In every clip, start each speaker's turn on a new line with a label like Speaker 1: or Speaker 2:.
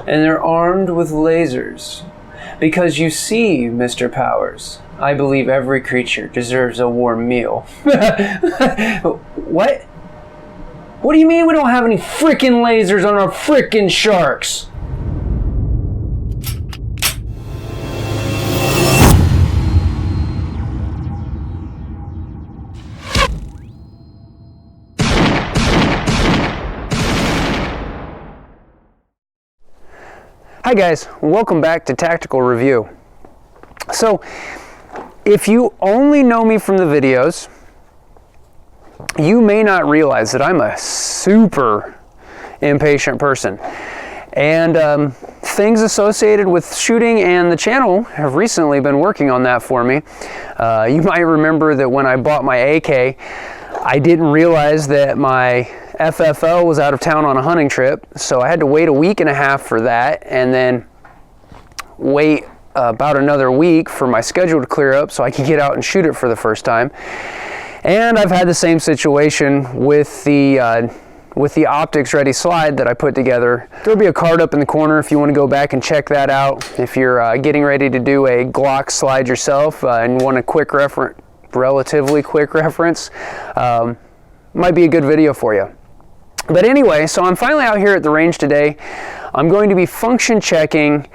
Speaker 1: and they're armed with lasers. Because you see, Mr. Powers, I believe every creature deserves a warm meal. What? What do you mean we don't have any frickin' lasers on our frickin' sharks? Hi guys, welcome back to Tactical Review. So, if you only know me from the videos, you may not realize that I'm a super impatient person. And things associated with shooting and the channel have recently been working on that for me. You might remember that when I bought my AK, I didn't realize that my FFL was out of town on a hunting trip, so I had to wait a week and a half for that, and then wait about another week for my schedule to clear up so I could get out and shoot it for the first time. And I've had the same situation with the optics ready slide that I put together. There'll be a card up in the corner if you want to go back and check that out. If you're getting ready to do a Glock slide yourself and want a relatively quick reference, might be a good video for you. But anyway, so I'm finally out here at the range today. I'm going to be function checking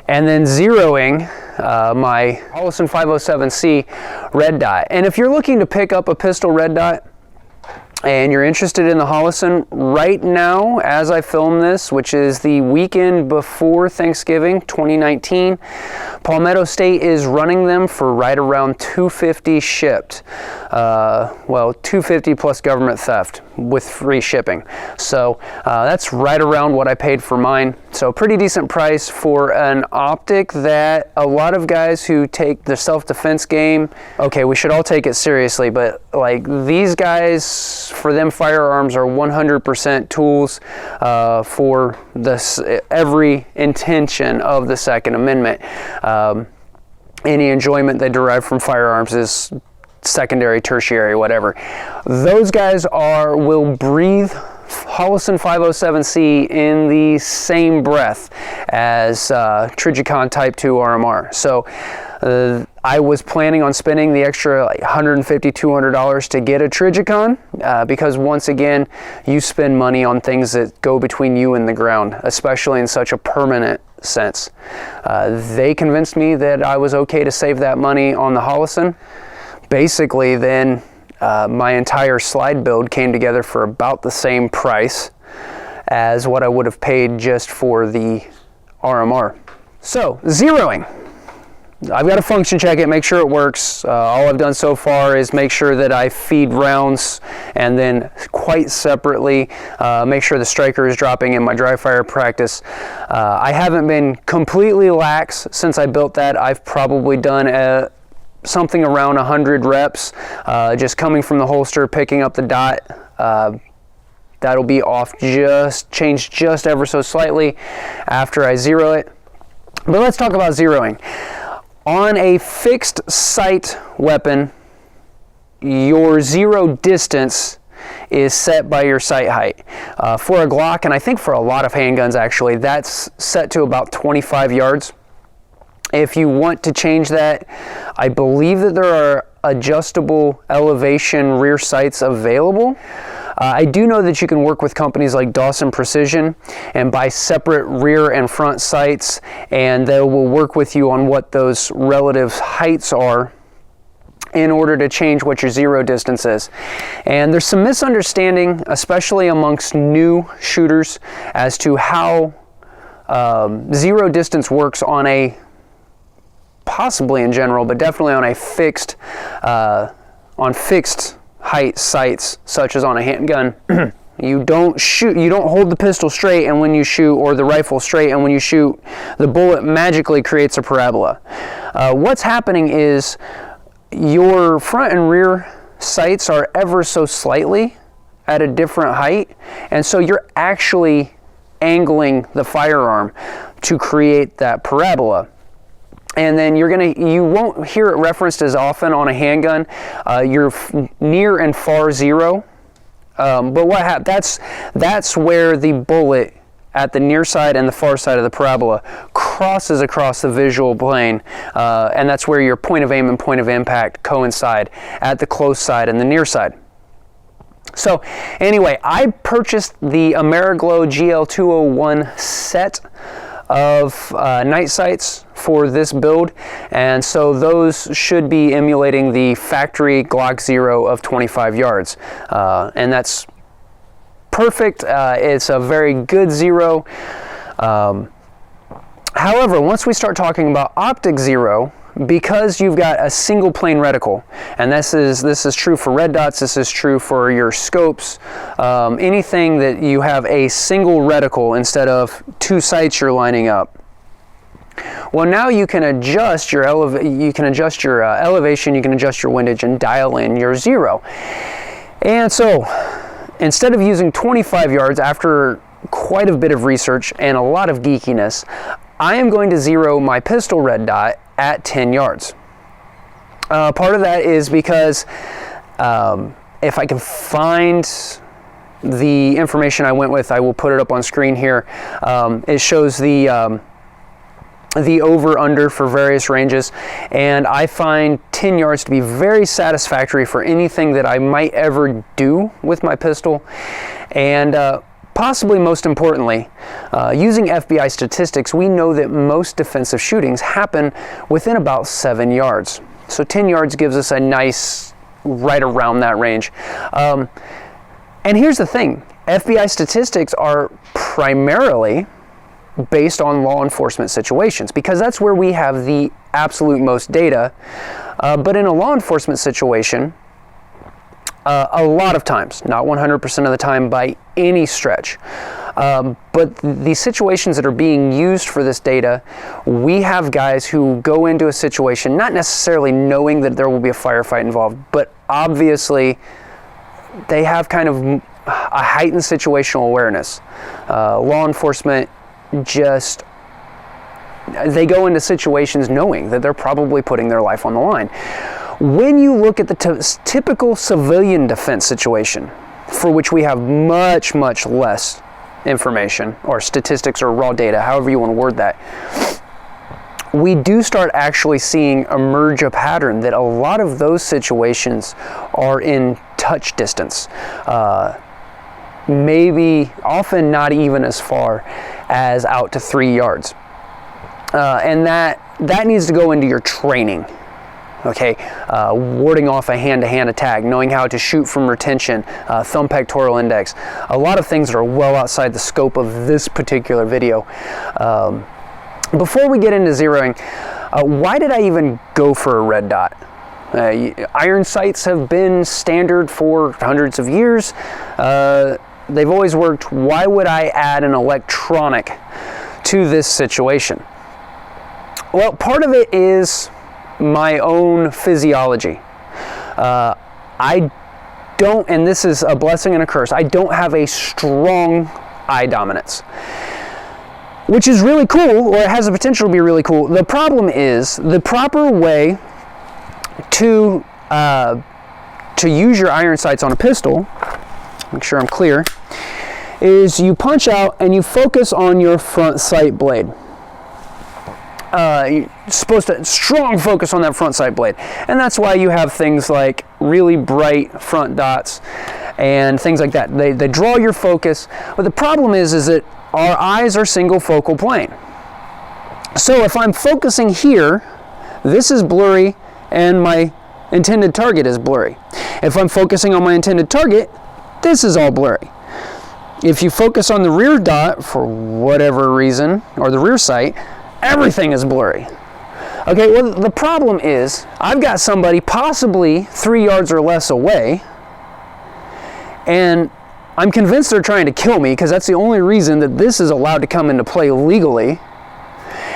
Speaker 1: and then zeroing my HS507c red dot. And if you're looking to pick up a pistol red dot and you're interested in the Holosun, right now as I film this, which is the weekend before Thanksgiving 2019, Palmetto State is running them for right around $250 shipped. Well, $250 plus government theft with free shipping. So that's right around what I paid for mine. So pretty decent price for an optic that a lot of guys who take the self-defense game, okay, we should all take it seriously, but like these guys, for them firearms are 100% tools for this, every intention of the Second Amendment. Any enjoyment they derive from firearms is secondary, tertiary, whatever. Those guys will breathe Holosun 507c in the same breath as Trijicon Type 2 RMR. So I was planning on spending the extra like $150, $200 to get a Trijicon because once again, you spend money on things that go between you and the ground, especially in such a permanent sense. They convinced me that I was okay to save that money on the Holosun. Basically, then my entire slide build came together for about the same price as what I would have paid just for the RMR. So, zeroing. I've got to function check it, make sure it works. All I've done so far is make sure that I feed rounds and then quite separately make sure the striker is dropping in my dry fire practice. I haven't been completely lax since I built that. I've probably done something around 100 reps, just coming from the holster, picking up the dot. That'll be off, changed just ever so slightly after I zero it. But let's talk about zeroing. On a fixed sight weapon, your zero distance is set by your sight height. For a Glock, and I think for a lot of handguns actually, that's set to about 25 yards. If you want to change that, I believe that there are adjustable elevation rear sights available. I do know that you can work with companies like Dawson Precision and buy separate rear and front sights, and they will work with you on what those relative heights are in order to change what your zero distance is. And there's some misunderstanding, especially amongst new shooters, as to how zero distance works on a, possibly in general, but definitely on a fixed, on fixed height sights, such as on a handgun. You don't hold the pistol straight, and when you shoot, or the rifle straight, and when you shoot, the bullet magically creates a parabola. What's happening is your front and rear sights are ever so slightly at a different height, and so you're actually angling the firearm to create that parabola. And then you won't hear it referenced as often on a handgun. Your near and far zero. But that's where the bullet at the near side and the far side of the parabola crosses across the visual plane, and that's where your point of aim and point of impact coincide at the close side and the near side. So anyway, I purchased the Ameriglow GL201 set of night sights for this build, and so those should be emulating the factory Glock Zero of 25 yards, and that's perfect. It's a very good Zero. However, once we start talking about optic Zero, because you've got a single plane reticle, and this is true for red dots, this is true for your scopes, anything that you have a single reticle instead of two sights you're lining up. Well, now you can adjust your elevation, you can adjust your windage, and dial in your Zero. And so, instead of using 25 yards, after quite a bit of research and a lot of geekiness, I am going to zero my pistol red dot at 10 yards. Part of that is because if I can find the information I went with, I will put it up on screen here. It shows the over-under for various ranges, and I find 10 yards to be very satisfactory for anything that I might ever do with my pistol. And possibly most importantly, using FBI statistics, we know that most defensive shootings happen within about 7 yards. So 10 yards gives us a nice right around that range. And here's the thing, FBI statistics are primarily based on law enforcement situations, because that's where we have the absolute most data. But in a law enforcement situation, a lot of times, not 100% of the time by any stretch, but the situations that are being used for this data, we have guys who go into a situation not necessarily knowing that there will be a firefight involved, but obviously they have kind of a heightened situational awareness. Law enforcement they go into situations knowing that they're probably putting their life on the line. When you look at the typical civilian defense situation, for which we have much, much less information or statistics or raw data, however you want to word that, we do start actually seeing emerge a pattern that a lot of those situations are in touch distance. Maybe often not even as far as out to 3 yards. And that needs to go into your training. Okay, warding off a hand-to-hand attack, knowing how to shoot from retention, thumb pectoral index, a lot of things that are well outside the scope of this particular video. Before we get into zeroing, why did I even go for a red dot? Iron sights have been standard for hundreds of years. They've always worked. Why would I add an electronic to this situation? Well, part of it is my own physiology. I don't, and this is a blessing and a curse, I don't have a strong eye dominance, which is really cool, or it has the potential to be really cool. The problem is the proper way to use your iron sights on a pistol, make sure I'm clear, is you punch out and you focus on your front sight blade. You're supposed to strong focus on that front sight blade, and that's why you have things like really bright front dots and things like that. They draw your focus, but the problem is that our eyes are single focal plane. So if I'm focusing here, this is blurry and my intended target is blurry. If I'm focusing on my intended target, this is all blurry. If you focus on the rear dot for whatever reason, or the rear sight, everything is blurry. Okay, well, the problem is I've got somebody possibly 3 yards or less away, and I'm convinced they're trying to kill me because that's the only reason that this is allowed to come into play legally.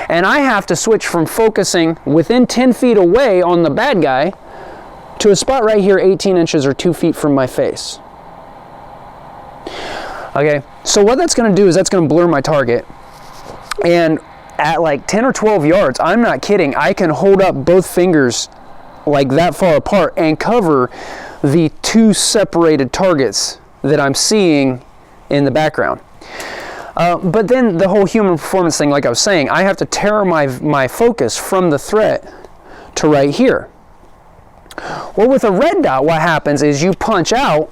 Speaker 1: And I have to switch from focusing within 10 feet away on the bad guy to a spot right here 18 inches or 2 feet from my face. Okay, so what that's going to do is that's going to blur my target, and at like 10 or 12 yards, I'm not kidding, I can hold up both fingers like that far apart and cover the two separated targets that I'm seeing in the background. But then the whole human performance thing, like I was saying, I have to tear my focus from the threat to right here. Well, with a red dot, what happens is you punch out,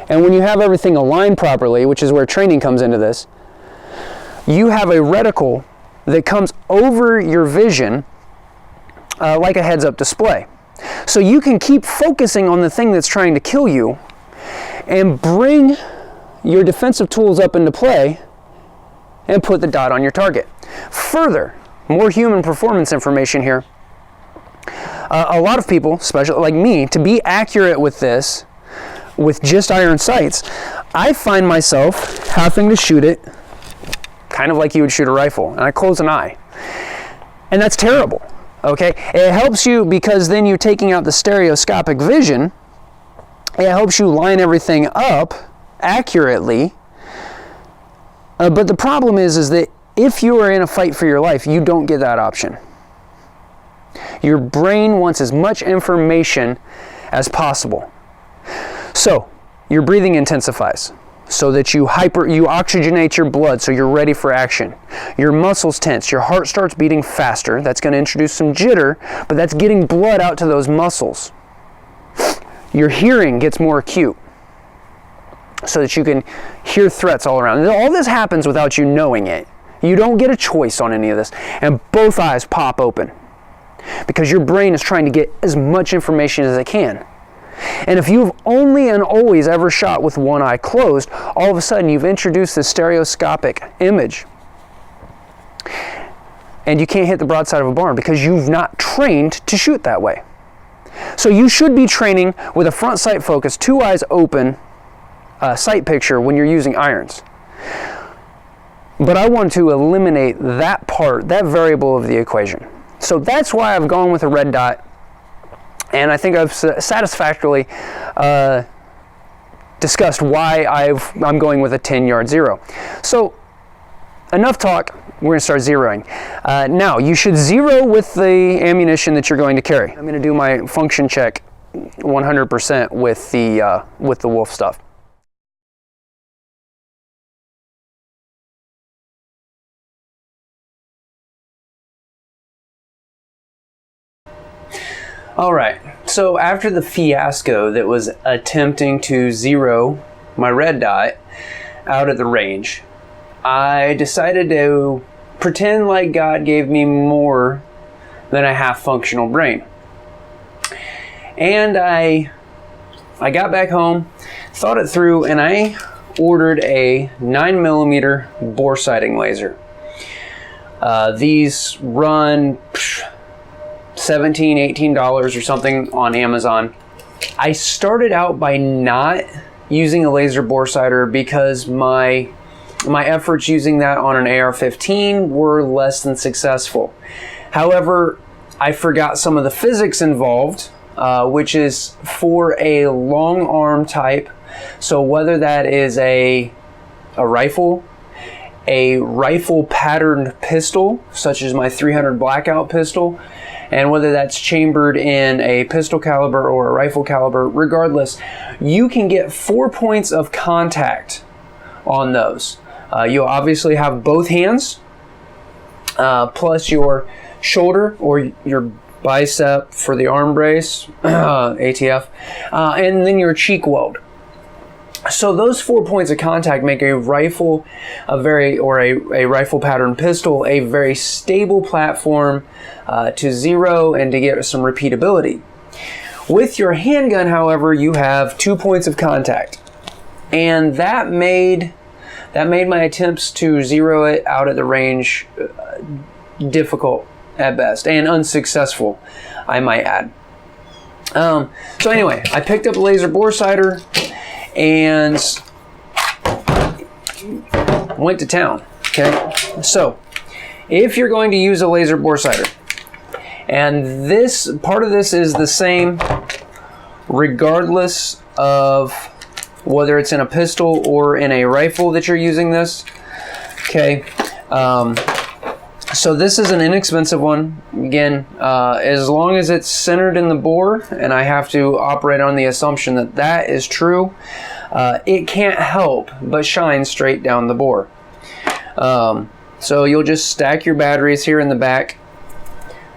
Speaker 1: and when you have everything aligned properly, which is where training comes into this, you have a reticle that comes over your vision like a heads-up display. So you can keep focusing on the thing that's trying to kill you and bring your defensive tools up into play and put the dot on your target. Further, more human performance information here. A lot of people, especially like me, to be accurate with this, with just iron sights, I find myself having to shoot it kind of like you would shoot a rifle, and I close an eye. And that's terrible, okay? It helps you because then you're taking out the stereoscopic vision. It helps you line everything up accurately. But the problem is that if you are in a fight for your life, you don't get that option. Your brain wants as much information as possible. So, your breathing intensifies so that you oxygenate your blood so you're ready for action. Your muscles tense, your heart starts beating faster. That's going to introduce some jitter, but that's getting blood out to those muscles. Your hearing gets more acute so that you can hear threats all around. All this happens without you knowing it. You don't get a choice on any of this, and both eyes pop open because your brain is trying to get as much information as it can. And if you've only and always ever shot with one eye closed, all of a sudden you've introduced this stereoscopic image. And you can't hit the broadside of a barn because you've not trained to shoot that way. So you should be training with a front sight focus, two eyes open sight picture when you're using irons. But I want to eliminate that part, that variable of the equation. So that's why I've gone with a red dot. And I think I've satisfactorily discussed why I'm going with a 10-yard zero. So enough talk, we're going to start zeroing. Now, you should zero with the ammunition that you're going to carry. I'm going to do my function check 100% with the Wolf stuff. Alright, so after the fiasco that was attempting to zero my red dot out at the range, I decided to pretend like God gave me more than a half functional brain. And I got back home, thought it through, and I ordered a 9mm bore sighting laser. These run $17, $18 or something on Amazon. I started out by not using a laser bore sighter because my efforts using that on an AR-15 were less than successful. However, I forgot some of the physics involved, which is for a long arm type. So whether that is a rifle patterned pistol, such as my 300 Blackout pistol, and whether that's chambered in a pistol caliber or a rifle caliber, regardless, you can get 4 points of contact on those. You'll obviously have both hands, plus your shoulder or your bicep for the arm brace, ATF, and then your cheek weld. So those 4 points of contact make a rifle, a rifle pattern pistol, a very stable platform to zero and to get some repeatability. With your handgun, however, you have 2 points of contact, and that made my attempts to zero it out at the range difficult at best and unsuccessful, I might add. So anyway, I picked up a laser bore sighter and went to town. Okay, so if you're going to use a laser bore sighter, and this part of this is the same regardless of whether it's in a pistol or in a rifle that you're using this. Okay, so this is an inexpensive one. Again, as long as it's centered in the bore, and I have to operate on the assumption that that is true, it can't help but shine straight down the bore. So you'll just stack your batteries here in the back,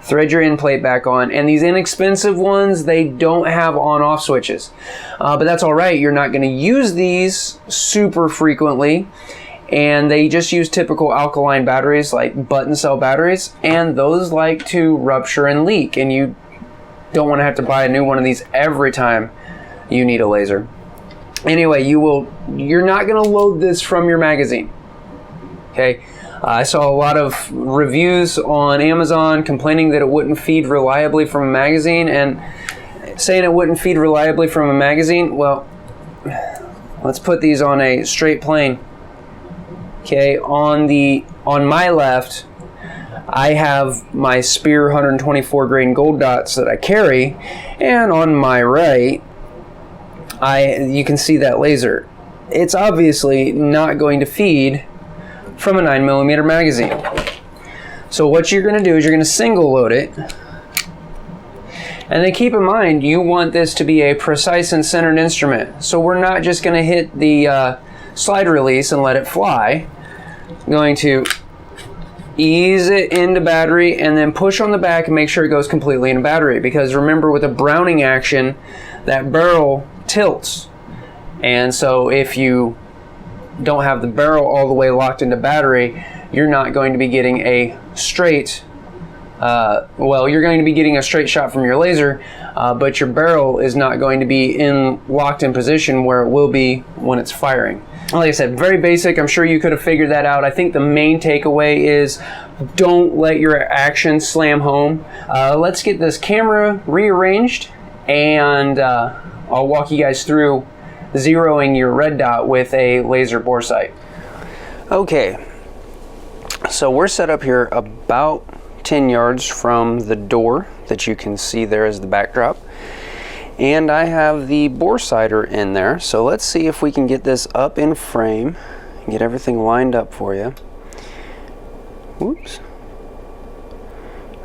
Speaker 1: thread your end plate back on, and these inexpensive ones, they don't have on-off switches. But that's all right, you're not gonna use these super frequently, and they just use typical alkaline batteries like button cell batteries, and those like to rupture and leak, and you don't wanna have to buy a new one of these every time you need a laser. Anyway, you're not gonna load this from your magazine, okay? I saw a lot of reviews on Amazon complaining that it wouldn't feed reliably from a magazine, and saying it wouldn't feed reliably from a magazine, well, let's put these on a straight plane. Okay, on my left, I have my Spear 124 grain gold dots that I carry, and on my right, you can see that laser. It's obviously not going to feed from a 9mm magazine. So what you're going to do is you're going to single load it, and then keep in mind you want this to be a precise and centered instrument. So we're not just going to hit the slide release and let it fly. I'm going to ease it into battery and then push on the back and make sure it goes completely into battery, because remember, with a Browning action, that barrel tilts, and so if you don't have the barrel all the way locked into battery, you're not going to be getting a straight, you're going to be getting a straight shot from your laser, but your barrel is not going to be locked in position where it will be when it's firing. Like I said, very basic. I'm sure you could have figured that out. I think the main takeaway is don't let your action slam home. Let's get this camera rearranged, and I'll walk you guys through zeroing your red dot with a laser bore sight. Okay, so we're set up here about 10 yards from the door that you can see there as the backdrop, and I have the bore sighter in there. So let's see if we can get this up in frame and get everything lined up for you. Whoops.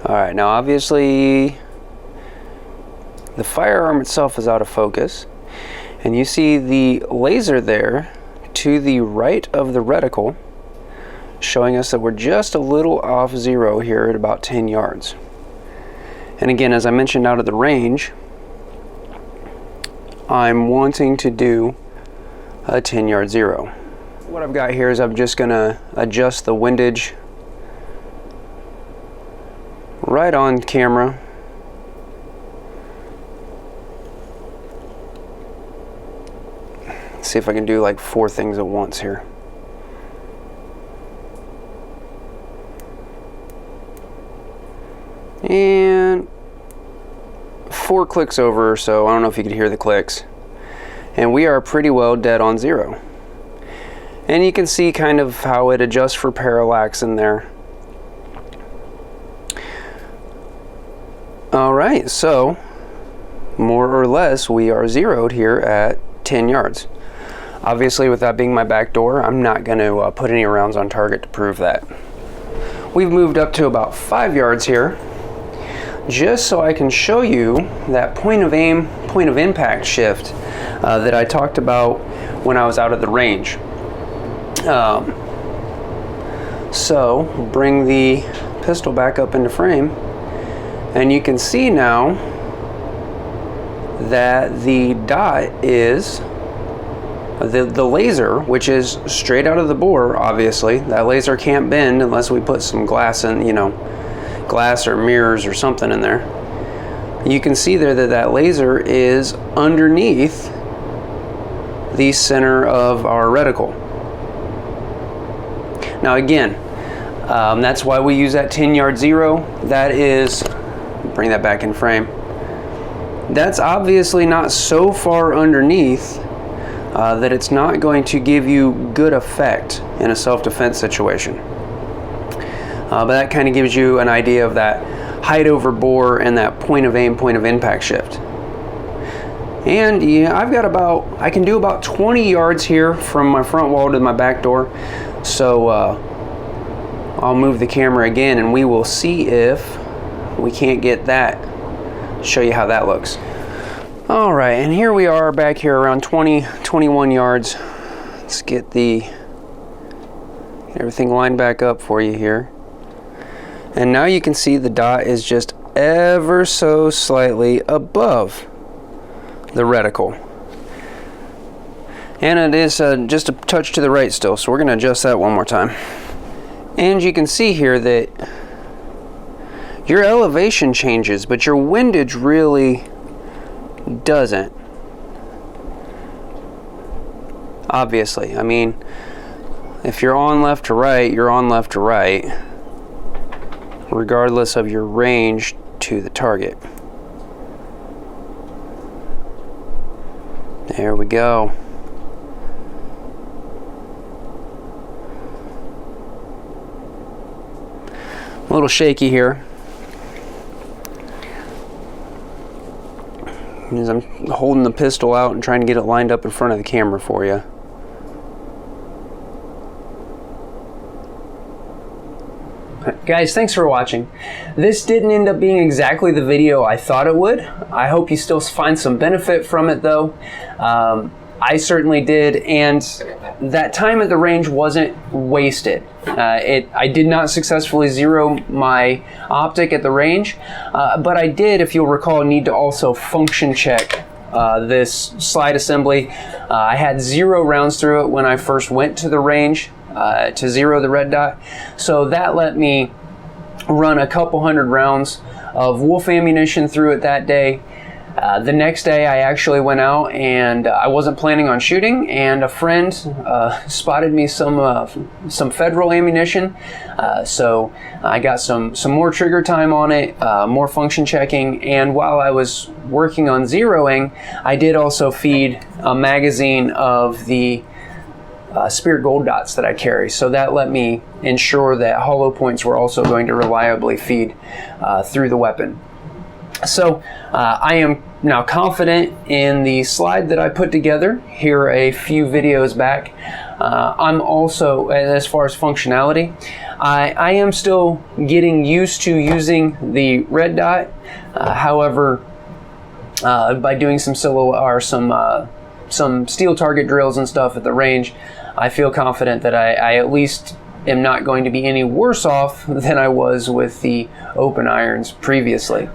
Speaker 1: All right, now obviously the firearm itself is out of focus, and you see the laser there to the right of the reticle, showing us that we're just a little off zero here at about 10 yards. And again, as I mentioned, out of the range, I'm wanting to do a 10-yard zero. What I've got here is I'm just gonna adjust the windage right on camera. See if I can do like 4 things at once here. And 4 clicks over, so I don't know if you could hear the clicks. And we are pretty well dead on zero. And you can see kind of how it adjusts for parallax in there. All right, so more or less we are zeroed here at 10 yards. Obviously, with that being my back door, I'm not going to put any rounds on target to prove that. We've moved up to about 5 yards here, just so I can show you that point of aim, point of impact shift that I talked about when I was out of the range. So bring the pistol back up into frame, and you can see now that the dot is the laser, which is straight out of the bore. Obviously that laser can't bend unless we put some glass in, glass or mirrors or something in there. You can see there that that laser is underneath the center of our reticle. Now again, that's why we use that 10-yard zero. That is, bring that back in frame. That's obviously not so far underneath that it's not going to give you good effect in a self-defense situation. But that kind of gives you an idea of that height over bore and that point of aim, point of impact shift. And yeah, I can do about 20 yards here from my front wall to my back door. So I'll move the camera again and we will see if we can't get that, show you how that looks. All right, and here we are back here around 21 yards. Let's get everything lined back up for you here. And now you can see the dot is just ever so slightly above the reticle. And it is just a touch to the right still, so we're going to adjust that one more time. And you can see here that your elevation changes, but your windage really doesn't. Obviously, I mean, if you're on left to right, you're on left to right, regardless of your range to the target. There we go. A little shaky here, as I'm holding the pistol out and trying to get it lined up in front of the camera for you. Guys, thanks for watching. This didn't end up being exactly the video I thought it would. I hope you still find some benefit from it though. I certainly did, and that time at the range wasn't wasted. I did not successfully zero my optic at the range, but I did, if you'll recall, need to also function check this slide assembly. I had 0 rounds through it when I first went to the range to zero the red dot, so that let me run a couple hundred rounds of wolf ammunition through it that day. The next day I actually went out, and I wasn't planning on shooting, and a friend spotted me some federal ammunition, so I got some more trigger time on it, more function checking, and while I was working on zeroing, I did also feed a magazine of the Spirit Gold dots that I carry, so that let me ensure that hollow points were also going to reliably feed through the weapon. So I am now confident in the slide that I put together here a few videos back. I'm also, as far as functionality, I am still getting used to using the red dot. However, by doing some some steel target drills and stuff at the range, I feel confident that I at least am not going to be any worse off than I was with the open irons previously.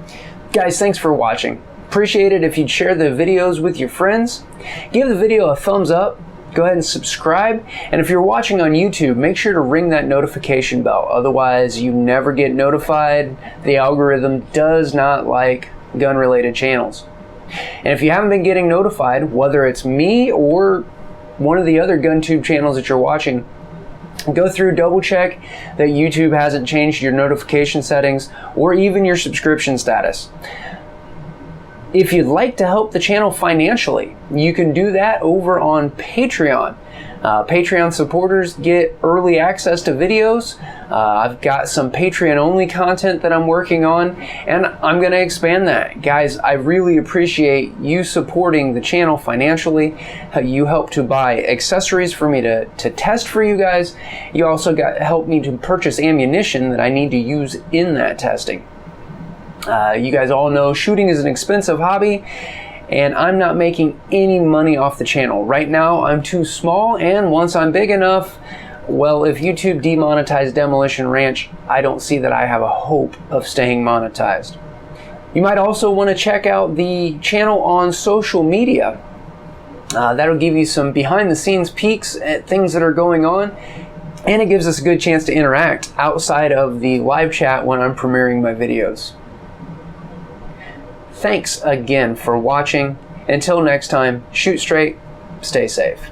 Speaker 1: Guys, thanks for watching. Appreciate it if you'd share the videos with your friends. Give the video a thumbs up. Go ahead and subscribe. And if you're watching on YouTube, make sure to ring that notification bell. Otherwise, you never get notified. The algorithm does not like gun-related channels. And if you haven't been getting notified, whether it's me or one of the other GunTube channels that you're watching, go through, double check that YouTube hasn't changed your notification settings or even your subscription status. If you'd like to help the channel financially, you can do that over on Patreon. Patreon supporters get early access to videos. I've got some Patreon only content that I'm working on, and I'm going to expand that. Guys, I really appreciate you supporting the channel financially. You help to buy accessories for me to test for you guys. You also help me to purchase ammunition that I need to use in that testing. You guys all know shooting is an expensive hobby, and I'm not making any money off the channel. Right now, I'm too small, and once I'm big enough, well, if YouTube demonetized Demolition Ranch, I don't see that I have a hope of staying monetized. You might also want to check out the channel on social media. That'll give you some behind-the-scenes peeks at things that are going on, and it gives us a good chance to interact outside of the live chat when I'm premiering my videos. Thanks again for watching. Until next time, shoot straight, stay safe.